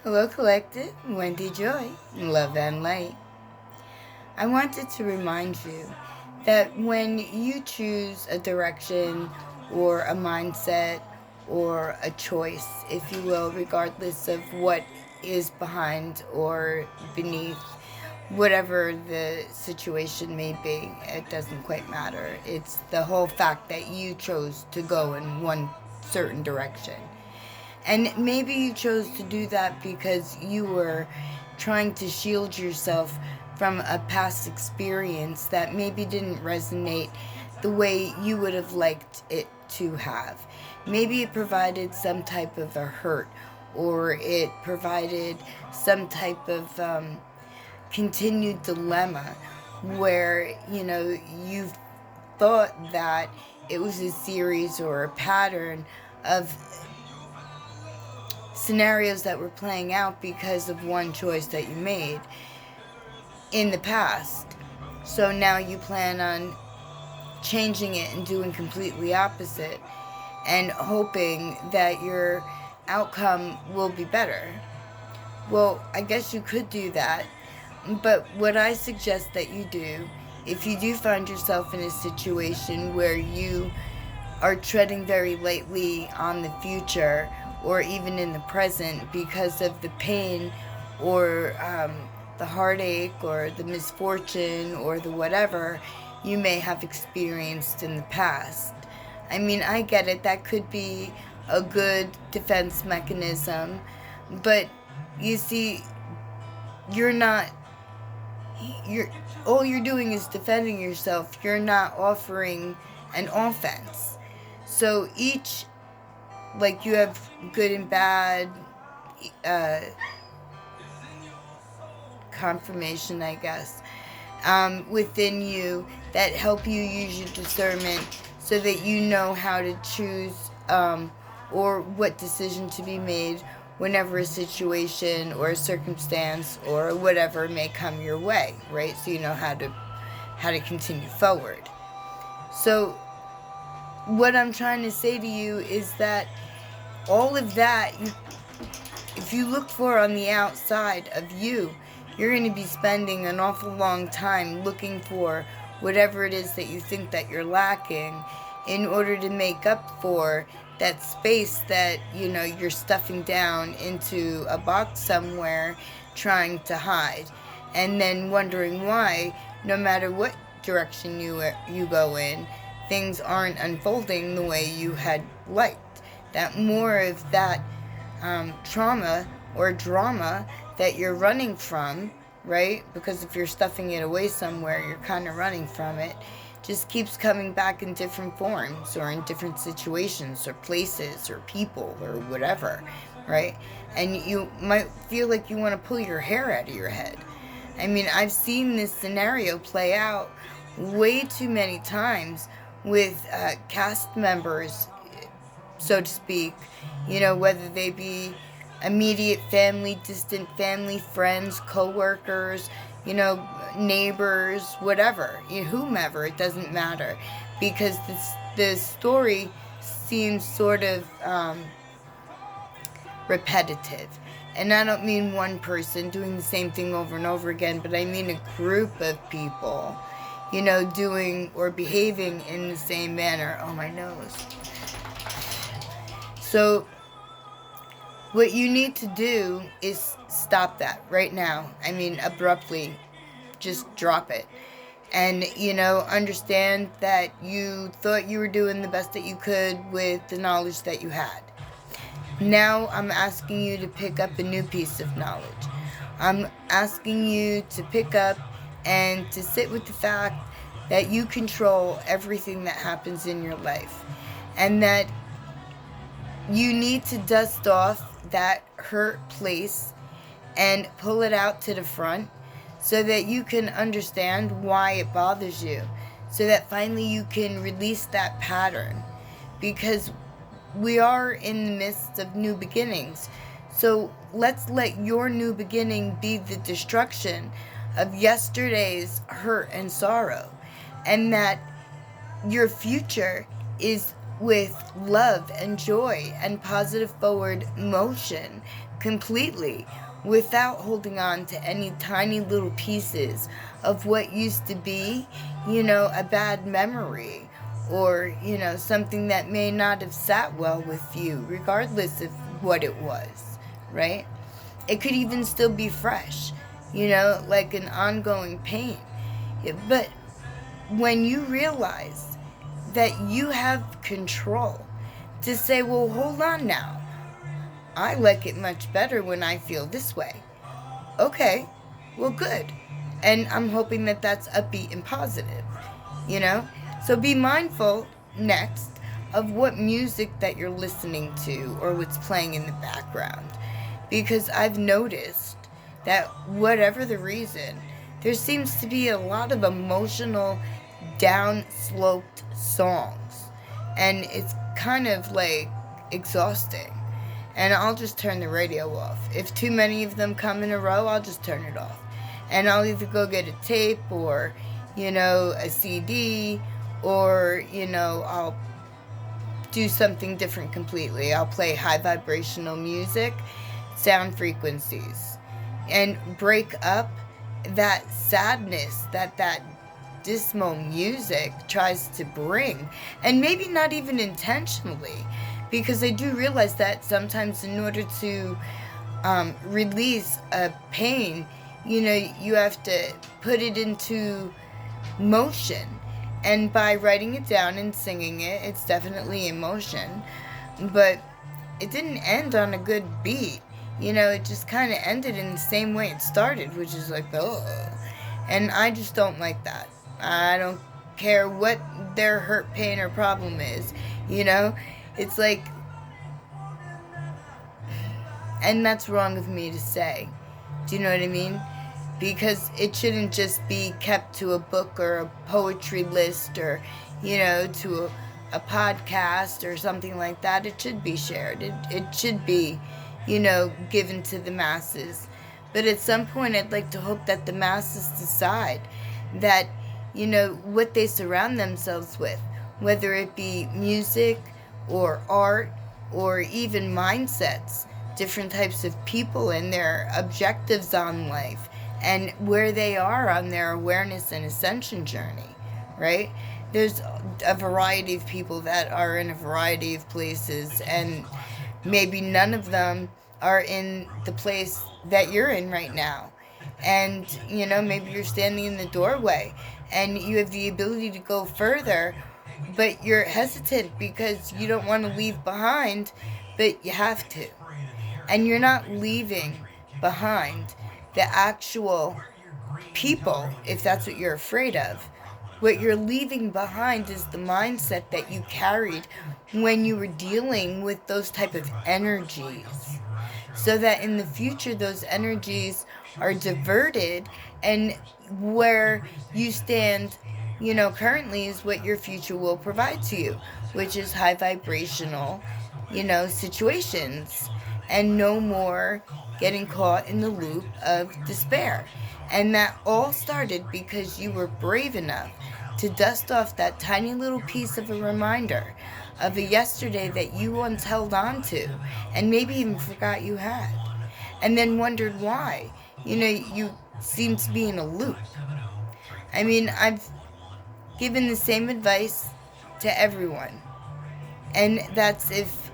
Hello, Collective. Wendy Joy, love and light. I wanted to remind you that when you choose a direction or a mindset or a choice, if you will, regardless of what is behind or beneath whatever the situation may be, it doesn't quite matter. It's the whole fact that you chose to go in one certain direction. And maybe you chose to do that because you were trying to shield yourself from a past experience that maybe didn't resonate the way you would have liked it to have. Maybe it provided some type of a hurt, or it provided some type of continued dilemma where, you thought that it was a series or a pattern of scenarios that were playing out because of one choice that you made in the past. So now you plan on changing it and doing completely opposite and hoping that your outcome will be better. Well, I guess you could do that, but what I suggest that you do, if you do find yourself in a situation where you are treading very lightly on the future or even in the present because of the pain or the heartache or the misfortune or the whatever you may have experienced in the past. I mean, I get it, that could be a good defense mechanism, but you see, you're not you're all you're doing is defending yourself. You're not offering an offense. So each, like, you have good and bad uh, confirmation, I guess, within you that help you use your discernment so that you know how to choose or what decision to be made whenever a situation or a circumstance or whatever may come your way, right? So you know how to continue forward. So what I'm trying to say to you is that all of that, if you look for on the outside of you, you're going to be spending an awful long time looking for whatever it is that you think that you're lacking in order to make up for that space that, you're stuffing down into a box somewhere trying to hide. And then wondering why, no matter what direction you go in, things aren't unfolding the way you had liked. That more of that trauma or drama that you're running from, right? Because if you're stuffing it away somewhere, you're kind of running from it, just keeps coming back in different forms or in different situations or places or people or whatever, right? And you might feel like you want to pull your hair out of your head. I mean, I've seen this scenario play out way too many times with cast members, so to speak, whether they be immediate family, distant family, friends, co-workers, neighbors, whatever, whomever, it doesn't matter, because the story seems sort of repetitive. And I don't mean one person doing the same thing over and over again, but I mean a group of people, doing or behaving in the same manner. Oh, my nose. So what you need to do is stop that right now. I mean, abruptly, just drop it. And, understand that you thought you were doing the best that you could with the knowledge that you had. Now I'm asking you to pick up a new piece of knowledge. I'm asking you to pick up and to sit with the fact that you control everything that happens in your life. And that you need to dust off that hurt place and pull it out to the front so that you can understand why it bothers you. So that finally you can release that pattern. Because we are in the midst of new beginnings. So let's let your new beginning be the destruction of yesterday's hurt and sorrow. And that your future is with love and joy and positive forward motion, completely without holding on to any tiny little pieces of what used to be, a bad memory, or, something that may not have sat well with you, regardless of what it was, right? It could even still be fresh, like an ongoing pain. But when you realize that you have control to say, well, hold on now, I like it much better when I feel this way. Okay, well, good. And I'm hoping that that's upbeat and positive, So be mindful next of what music that you're listening to or what's playing in the background. Because I've noticed that whatever the reason, there seems to be a lot of emotional, down-sloped songs. And it's kind of like exhausting. And I'll just turn the radio off. If too many of them come in a row, I'll just turn it off. And I'll either go get a tape or, a CD, or, I'll do something different completely. I'll play high vibrational music, sound frequencies, and break up that sadness that dismal music tries to bring. And maybe not even intentionally. Because I do realize that sometimes in order to release a pain, you have to put it into motion. And by writing it down and singing it, it's definitely emotion. But it didn't end on a good beat. It just kind of ended in the same way it started, which is like, oh. And I just don't like that. I don't care what their hurt, pain, or problem is, It's like, and that's wrong of me to say. Do you know what I mean? Because it shouldn't just be kept to a book or a poetry list or, to a podcast or something like that. It should be shared. It should be, given to the masses. But at some point, I'd like to hope that the masses decide that, what they surround themselves with, whether it be music, or art, or even mindsets, different types of people and their objectives on life, and where they are on their awareness and ascension journey, right? There's a variety of people that are in a variety of places, and maybe none of them are in the place that you're in right now. And, maybe you're standing in the doorway, and you have the ability to go further, but you're hesitant because you don't want to leave behind, but you have to. And you're not leaving behind the actual people, if that's what you're afraid of. What you're leaving behind is the mindset that you carried when you were dealing with those type of energies. So that in the future, those energies are diverted, and where you stand currently is what your future will provide to you, which is high vibrational, situations, and no more getting caught in the loop of despair. And that all started because you were brave enough to dust off that tiny little piece of a reminder of a yesterday that you once held on to, and maybe even forgot you had, and then wondered why. You seem to be in a loop. I mean, I've given the same advice to everyone. And that's if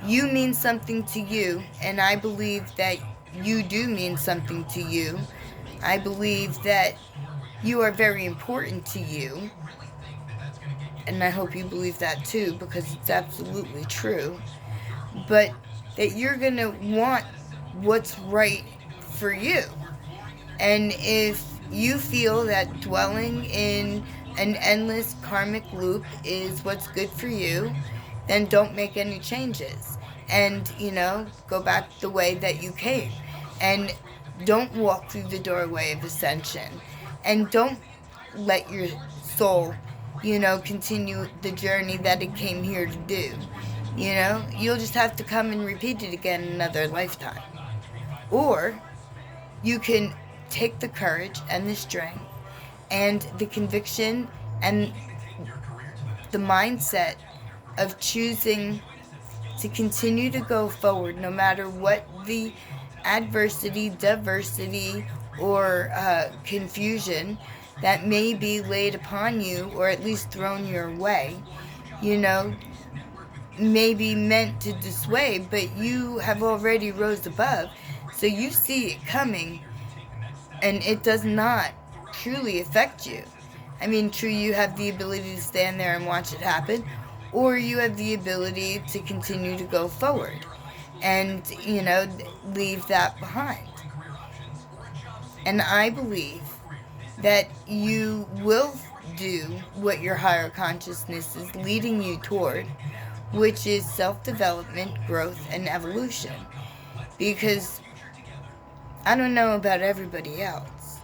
you mean something to you, and I believe that you do mean something to you. I believe that you are very important to you. And I hope you believe that too, because it's absolutely true. But that you're going to want what's right for you. And if you feel that dwelling in an endless karmic loop is what's good for you, then don't make any changes. And, go back the way that you came. And don't walk through the doorway of ascension. And don't let your soul, continue the journey that it came here to do. You'll just have to come and repeat it again in another lifetime. Or you can take the courage and the strength and the conviction and the mindset of choosing to continue to go forward no matter what the adversity, diversity, or confusion that may be laid upon you, or at least thrown your way, you know, may be meant to dissuade, but you have already rose above, so you see it coming, and it does not truly affect you. I mean, true, you have the ability to stand there and watch it happen, or you have the ability to continue to go forward and, leave that behind. And I believe that you will do what your higher consciousness is leading you toward, which is self-development, growth, and evolution. Because I don't know about everybody else,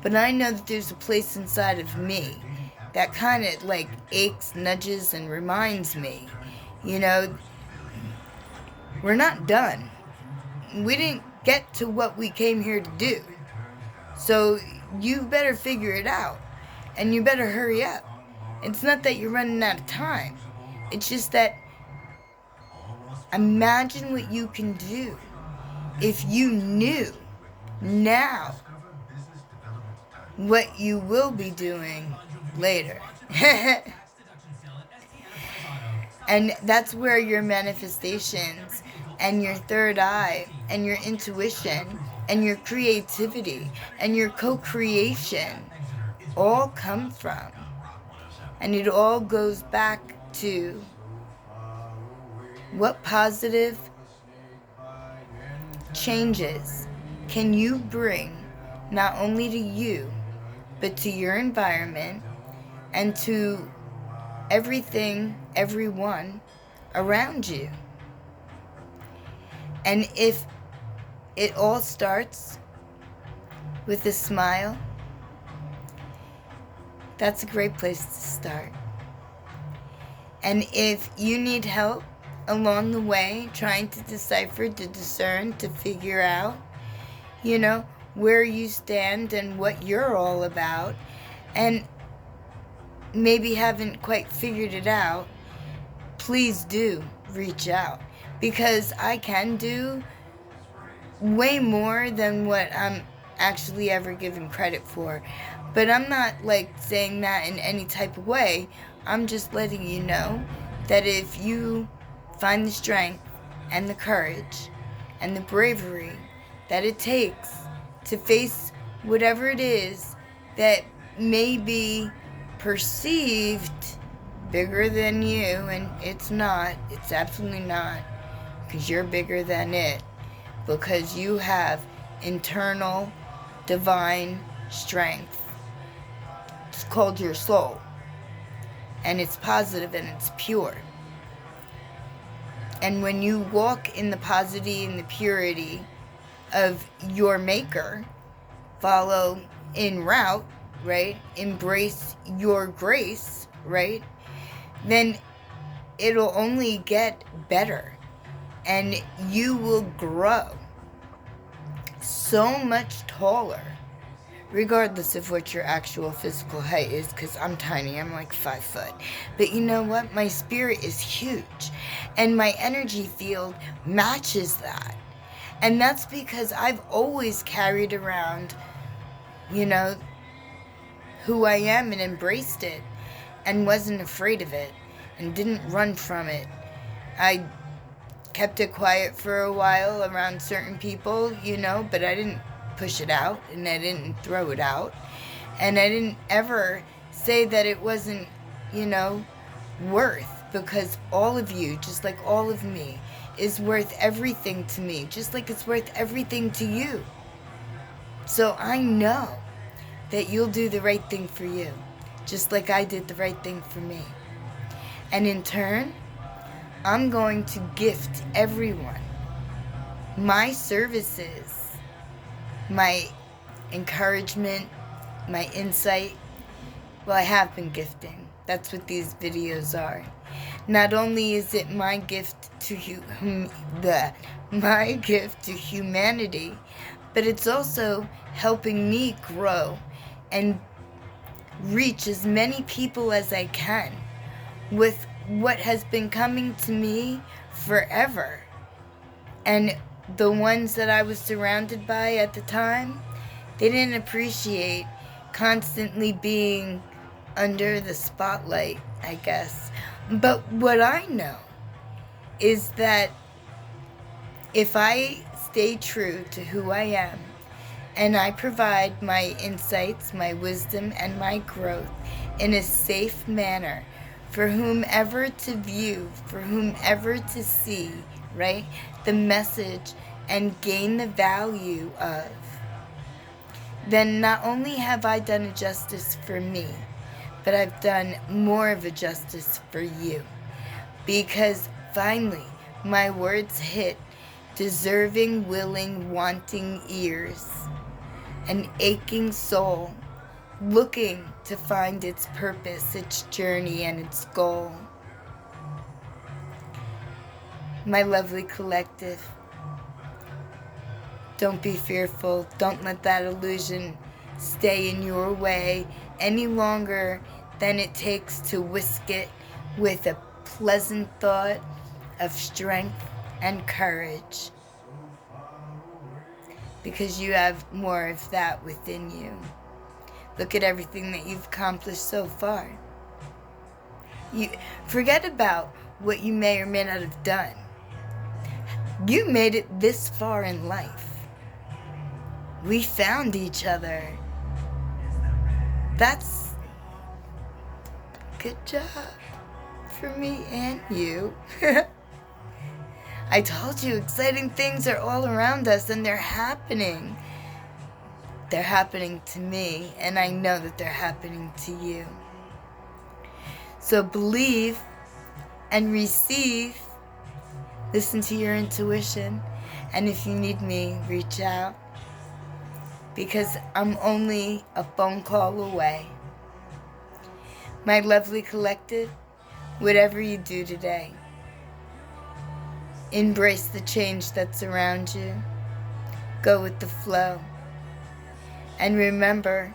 but I know that there's a place inside of me that kind of like aches, nudges, and reminds me, we're not done. We didn't get to what we came here to do. So you better figure it out, and you better hurry up. It's not that you're running out of time. It's just that imagine what you can do if you knew now what you will be doing later. And that's where your manifestations and your third eye and your intuition and your creativity and your co-creation all come from. And it all goes back to what positive changes can you bring not only to you, but to your environment and to everything, everyone around you. And if it all starts with a smile, that's a great place to start. And if you need help along the way, trying to decipher, to discern, to figure out, where you stand and what you're all about, and maybe haven't quite figured it out, please do reach out, because I can do way more than what I'm actually ever given credit for. But I'm not saying that in any type of way. I'm just letting you know that if you find the strength and the courage and the bravery that it takes to face whatever it is that may be perceived bigger than you, and it's not, it's absolutely not, because you're bigger than it, because you have internal divine strength. It's called your soul, and it's positive and it's pure. And when you walk in the positivity and the purity of your maker, follow in route, right? Embrace your grace, right? Then it'll only get better, and you will grow so much taller, regardless of what your actual physical height is, because I'm tiny, I'm 5 foot. But you know what? My spirit is huge, and my energy field matches that. And that's because I've always carried around, who I am, and embraced it, and wasn't afraid of it, and didn't run from it. I kept it quiet for a while around certain people, but I didn't push it out, and I didn't throw it out, and I didn't ever say that it wasn't, worth, because all of you, just like all of me, is worth everything to me, just like it's worth everything to you. So I know that you'll do the right thing for you, just like I did the right thing for me. And in turn, I'm going to gift everyone my services, my encouragement, my insight. Well, I have been gifting. That's what these videos are. Not only is it my gift to my gift to humanity, but it's also helping me grow and reach as many people as I can with what has been coming to me forever. And the ones that I was surrounded by at the time, they didn't appreciate constantly being under the spotlight, I guess. But what I know is that if I stay true to who I am, and I provide my insights, my wisdom, and my growth in a safe manner for whomever to view, for whomever to see, right? The message and gain the value of, then not only have I done a justice for me, but I've done more of a justice for you. Because finally, my words hit deserving, willing, wanting ears, an aching soul, looking to find its purpose, its journey, and its goal. My lovely collective, don't be fearful. Don't let that illusion stay in your way any longer than it takes to whisk it with a pleasant thought of strength and courage. Because you have more of that within you. Look at everything that you've accomplished so far. You forget about what you may or may not have done. You made it this far in life. We found each other. That's good job for me and you. I told you, exciting things are all around us, and they're happening. They're happening to me, and I know that they're happening to you. So believe and receive. Listen to your intuition. And if you need me, reach out. Because I'm only a phone call away. My lovely collective, whatever you do today, embrace the change that's around you. Go with the flow. And remember,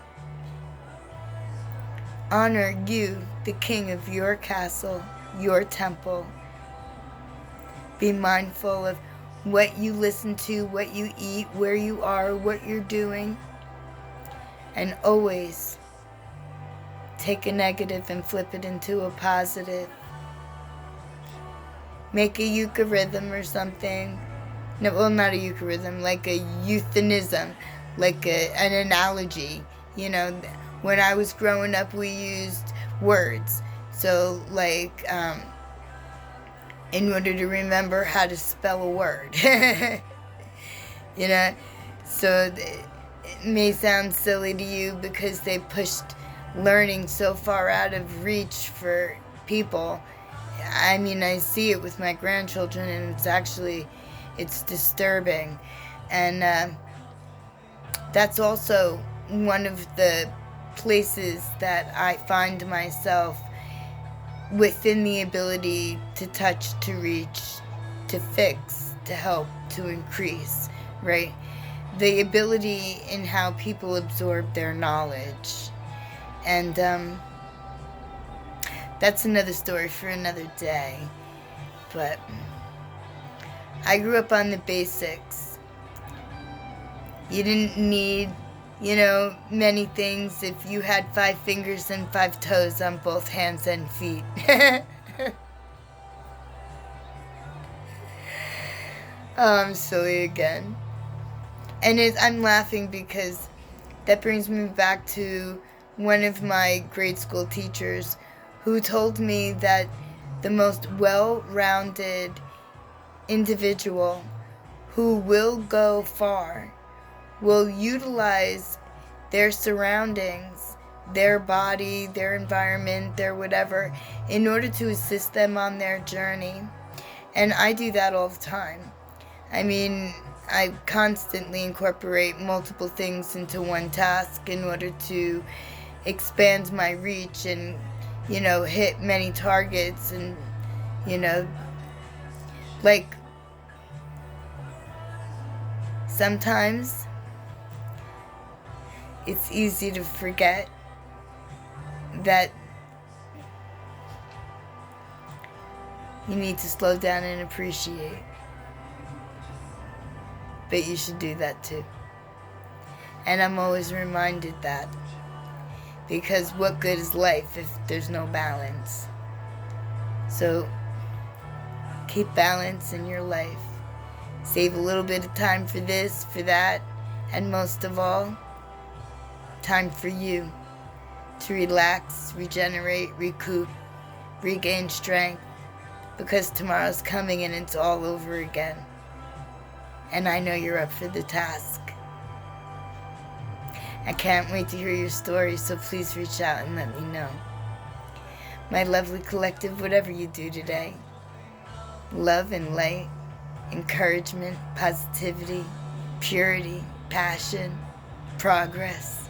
honor you, the king of your castle, your temple. Be mindful of what you listen to, what you eat, where you are, what you're doing. And always take a negative and flip it into a positive. Make a euchre rhythm or something. No, well, not a euchre rhythm, like a euphemism, like an analogy. You know, when I was growing up, we used words. So, like, in order to remember how to spell a word. You know, so it may sound silly to you because they pushed learning so far out of reach for people. I mean, I see it with my grandchildren, and it's disturbing. And that's also one of the places that I find myself within the ability to touch, to reach, to fix, to help, to increase, right? The ability in how people absorb their knowledge. And that's another story for another day. But I grew up on the basics. You didn't need, many things if you had 5 fingers and 5 toes on both hands and feet. Oh, I'm silly again. And I'm laughing because that brings me back to one of my grade school teachers who told me that the most well-rounded individual who will go far will utilize their surroundings, their body, their environment, their whatever, in order to assist them on their journey. And I do that all the time. I mean, I constantly incorporate multiple things into one task in order to expand my reach and, hit many targets and, like, sometimes it's easy to forget that You need to slow down and appreciate. But you should do that too. And I'm always reminded that. Because what good is life if there's no balance? So keep balance in your life. Save a little bit of time for this, for that, and most of all, time for you to relax, regenerate, recoup, regain strength, because tomorrow's coming and it's all over again. And I know you're up for the task. I can't wait to hear your story, so please reach out and let me know. My lovely collective, whatever you do today, love and light, encouragement, positivity, purity, passion, progress,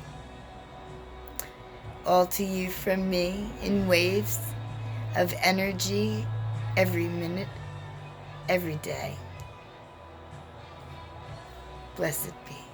all to you from me in waves of energy every minute, every day. Blessed be.